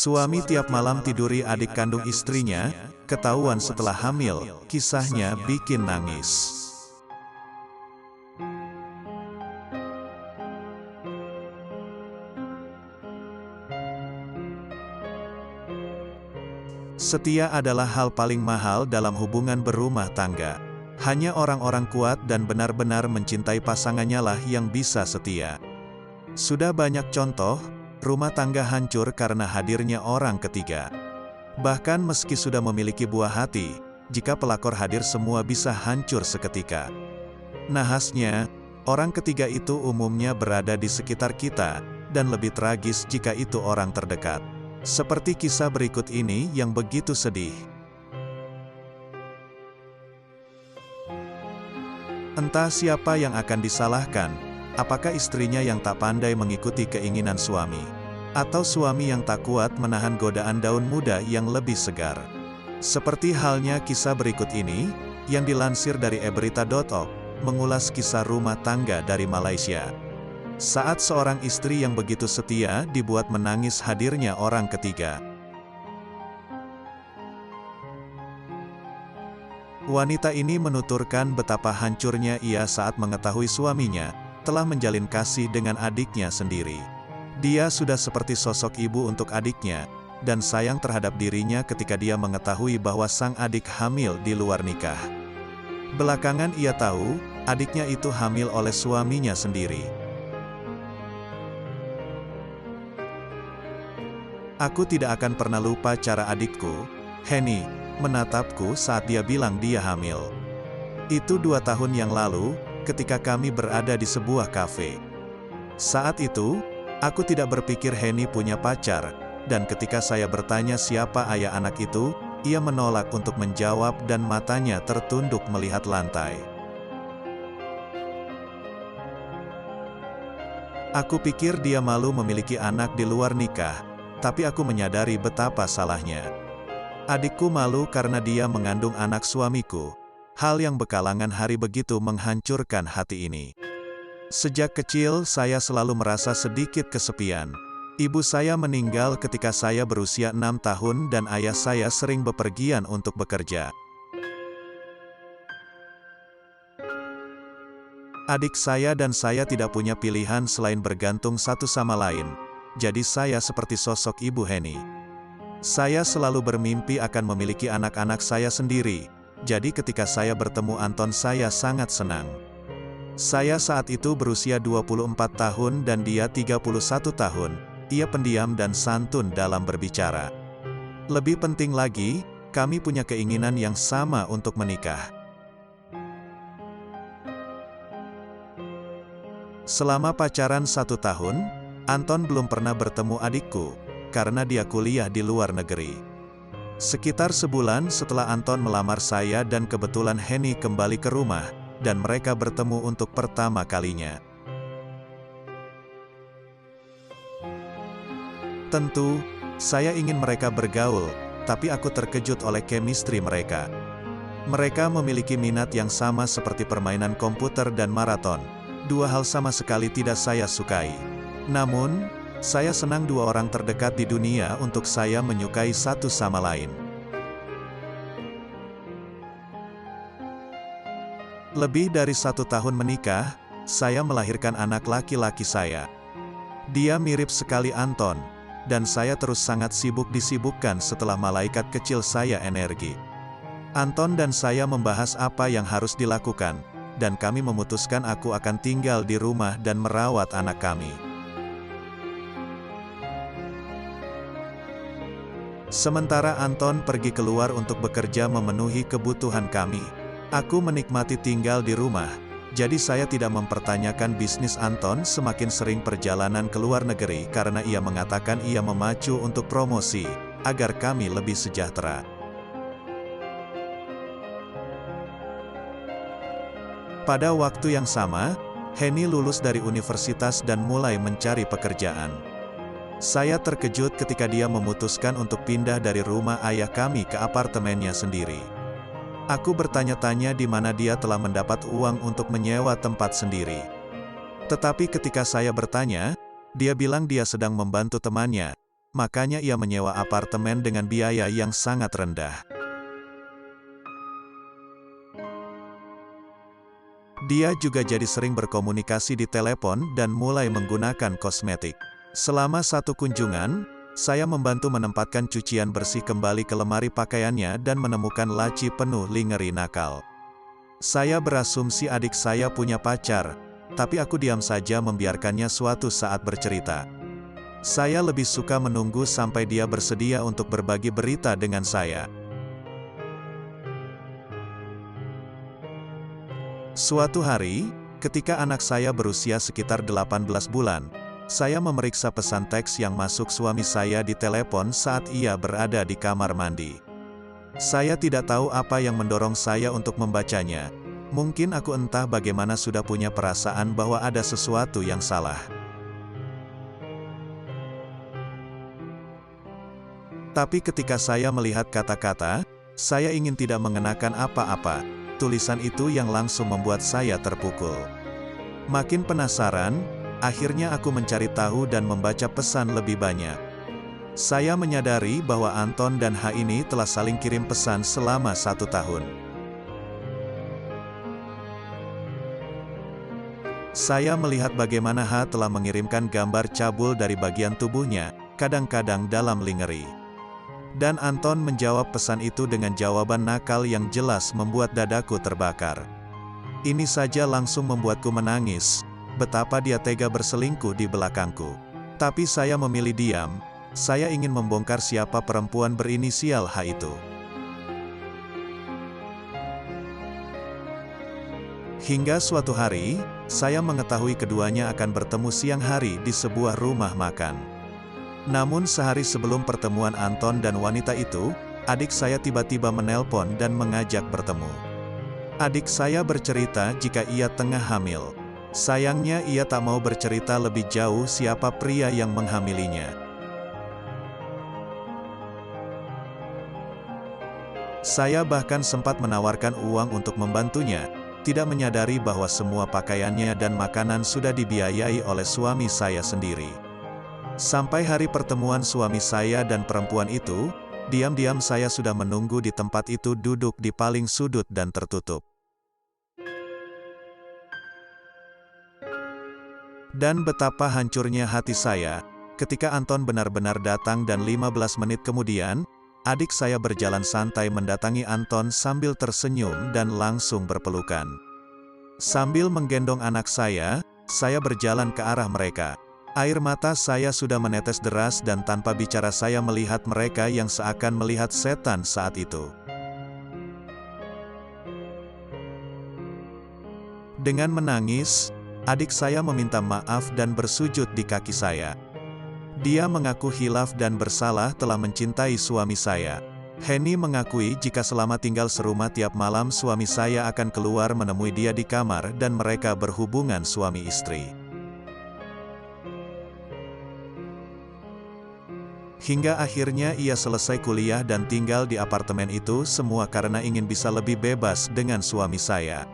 Suami tiap malam tiduri adik kandung istrinya, ketahuan setelah hamil, kisahnya bikin nangis. Setia adalah hal paling mahal dalam hubungan berumah tangga. Hanya orang-orang kuat dan benar-benar mencintai pasangannya lah yang bisa setia. Sudah banyak contoh, rumah tangga hancur karena hadirnya orang ketiga. Bahkan meski sudah memiliki buah hati, jika pelakor hadir semua bisa hancur seketika. Nahasnya, orang ketiga itu umumnya berada di sekitar kita, dan lebih tragis jika itu orang terdekat. Seperti kisah berikut ini yang begitu sedih. Entah siapa yang akan disalahkan, apakah istrinya yang tak pandai mengikuti keinginan suami, atau suami yang tak kuat menahan godaan daun muda yang lebih segar. Seperti halnya kisah berikut ini, yang dilansir dari eberita.org, mengulas kisah rumah tangga dari Malaysia. Saat seorang istri yang begitu setia dibuat menangis hadirnya orang ketiga. Wanita ini menuturkan betapa hancurnya ia saat mengetahui suaminya telah menjalin kasih dengan adiknya sendiri. Dia sudah seperti sosok ibu untuk adiknya, dan sayang terhadap dirinya ketika dia mengetahui bahwa sang adik hamil di luar nikah. Belakangan ia tahu, adiknya itu hamil oleh suaminya sendiri. Aku tidak akan pernah lupa cara adikku, Henny, menatapku saat dia bilang dia hamil. Itu 2 tahun yang lalu, ketika kami berada di sebuah kafe. Saat itu, aku tidak berpikir Henny punya pacar, dan ketika saya bertanya siapa ayah anak itu, ia menolak untuk menjawab dan matanya tertunduk melihat lantai. Aku pikir dia malu memiliki anak di luar nikah, tapi aku menyadari betapa salahnya. Adikku malu karena dia mengandung anak suamiku. Hal yang bekalangan hari begitu menghancurkan hati ini. Sejak kecil saya selalu merasa sedikit kesepian. Ibu saya meninggal ketika saya berusia 6 tahun dan ayah saya sering bepergian untuk bekerja. Adik saya dan saya tidak punya pilihan selain bergantung satu sama lain. Jadi saya seperti sosok ibu Henny. Saya selalu bermimpi akan memiliki anak-anak saya sendiri, jadi ketika saya bertemu Anton saya sangat senang. Saya saat itu berusia 24 tahun dan dia 31 tahun, ia pendiam dan santun dalam berbicara. Lebih penting lagi, kami punya keinginan yang sama untuk menikah. Selama pacaran 1 tahun, Anton belum pernah bertemu adikku, karena dia kuliah di luar negeri. Sekitar sebulan setelah Anton melamar saya dan kebetulan Henny kembali ke rumah, dan mereka bertemu untuk pertama kalinya. Tentu, saya ingin mereka bergaul, tapi aku terkejut oleh chemistry mereka. Mereka memiliki minat yang sama seperti permainan komputer dan maraton. 2 hal sama sekali tidak saya sukai. Namun, saya senang 2 orang terdekat di dunia untuk saya menyukai satu sama lain. Lebih dari 1 tahun menikah, saya melahirkan anak laki-laki saya. Dia mirip sekali Anton, dan saya terus sangat sibuk disibukkan setelah malaikat kecil saya energi. Anton dan saya membahas apa yang harus dilakukan, dan kami memutuskan aku akan tinggal di rumah dan merawat anak kami. Sementara Anton pergi keluar untuk bekerja memenuhi kebutuhan kami, aku menikmati tinggal di rumah, jadi saya tidak mempertanyakan bisnis Anton semakin sering perjalanan ke luar negeri karena ia mengatakan ia memacu untuk promosi, agar kami lebih sejahtera. Pada waktu yang sama, Henny lulus dari universitas dan mulai mencari pekerjaan. Saya terkejut ketika dia memutuskan untuk pindah dari rumah ayah kami ke apartemennya sendiri. Aku bertanya-tanya di mana dia telah mendapat uang untuk menyewa tempat sendiri. Tetapi ketika saya bertanya, dia bilang dia sedang membantu temannya, makanya ia menyewa apartemen dengan biaya yang sangat rendah. Dia juga jadi sering berkomunikasi di telepon dan mulai menggunakan kosmetik. Selama satu kunjungan, saya membantu menempatkan cucian bersih kembali ke lemari pakaiannya dan menemukan laci penuh lingerie nakal. Saya berasumsi adik saya punya pacar, tapi aku diam saja membiarkannya suatu saat bercerita. Saya lebih suka menunggu sampai dia bersedia untuk berbagi berita dengan saya. Suatu hari, ketika anak saya berusia sekitar 18 bulan, saya memeriksa pesan teks yang masuk suami saya di telepon saat ia berada di kamar mandi. Saya tidak tahu apa yang mendorong saya untuk membacanya. Mungkin aku entah bagaimana sudah punya perasaan bahwa ada sesuatu yang salah. Tapi ketika saya melihat kata-kata, saya ingin tidak mengenakan apa-apa. Tulisan itu yang langsung membuat saya terpukul. Makin penasaran, akhirnya aku mencari tahu dan membaca pesan lebih banyak. Saya menyadari bahwa Anton dan H ini telah saling kirim pesan selama 1 tahun. Saya melihat bagaimana H telah mengirimkan gambar cabul dari bagian tubuhnya, kadang-kadang dalam lingerie. Dan Anton menjawab pesan itu dengan jawaban nakal yang jelas membuat dadaku terbakar. Ini saja langsung membuatku menangis, betapa dia tega berselingkuh di belakangku. Tapi saya memilih diam, saya ingin membongkar siapa perempuan berinisial H itu. Hingga suatu hari, saya mengetahui keduanya akan bertemu siang hari di sebuah rumah makan. Namun sehari sebelum pertemuan Anton dan wanita itu, adik saya tiba-tiba menelpon dan mengajak bertemu. Adik saya bercerita jika ia tengah hamil. Sayangnya ia tak mau bercerita lebih jauh siapa pria yang menghamilinya. Saya bahkan sempat menawarkan uang untuk membantunya, tidak menyadari bahwa semua pakaiannya dan makanan sudah dibiayai oleh suami saya sendiri. Sampai hari pertemuan suami saya dan perempuan itu, diam-diam saya sudah menunggu di tempat itu duduk di paling sudut dan tertutup. Dan betapa hancurnya hati saya, ketika Anton benar-benar datang dan 15 menit kemudian, adik saya berjalan santai mendatangi Anton sambil tersenyum dan langsung berpelukan. Sambil menggendong anak saya berjalan ke arah mereka. Air mata saya sudah menetes deras dan tanpa bicara saya melihat mereka yang seakan melihat setan saat itu. Dengan menangis, adik saya meminta maaf dan bersujud di kaki saya. Dia mengaku hilaf dan bersalah telah mencintai suami saya. Henny mengakui jika selama tinggal serumah tiap malam suami saya akan keluar menemui dia di kamar dan mereka berhubungan suami istri. Hingga akhirnya ia selesai kuliah dan tinggal di apartemen itu semua karena ingin bisa lebih bebas dengan suami saya.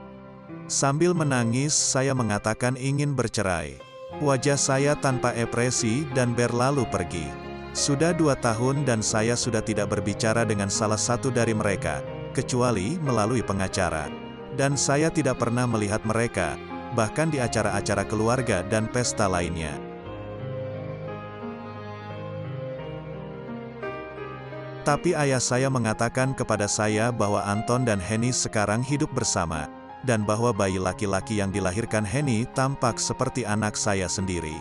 Sambil menangis saya mengatakan ingin bercerai. Wajah saya tanpa ekspresi dan berlalu pergi. Sudah 2 tahun dan saya sudah tidak berbicara dengan salah satu dari mereka, kecuali melalui pengacara. Dan saya tidak pernah melihat mereka, bahkan di acara-acara keluarga dan pesta lainnya. Tapi ayah saya mengatakan kepada saya bahwa Anton dan Henny sekarang hidup bersama, dan bahwa bayi laki-laki yang dilahirkan Henny tampak seperti anak saya sendiri.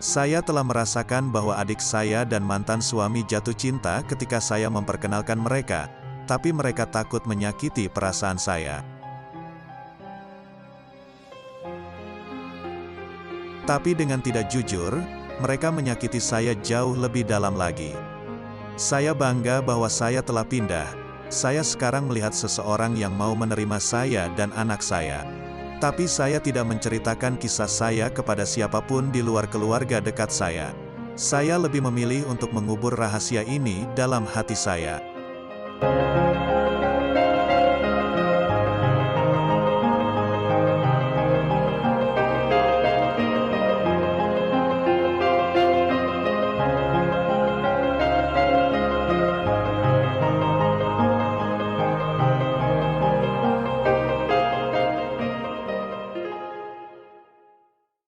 Saya telah merasakan bahwa adik saya dan mantan suami jatuh cinta ketika saya memperkenalkan mereka, tapi mereka takut menyakiti perasaan saya. Tapi dengan tidak jujur, mereka menyakiti saya jauh lebih dalam lagi. Saya bangga bahwa saya telah pindah. Saya sekarang melihat seseorang yang mau menerima saya dan anak saya. Tapi saya tidak menceritakan kisah saya kepada siapapun di luar keluarga dekat saya. Saya lebih memilih untuk mengubur rahasia ini dalam hati saya.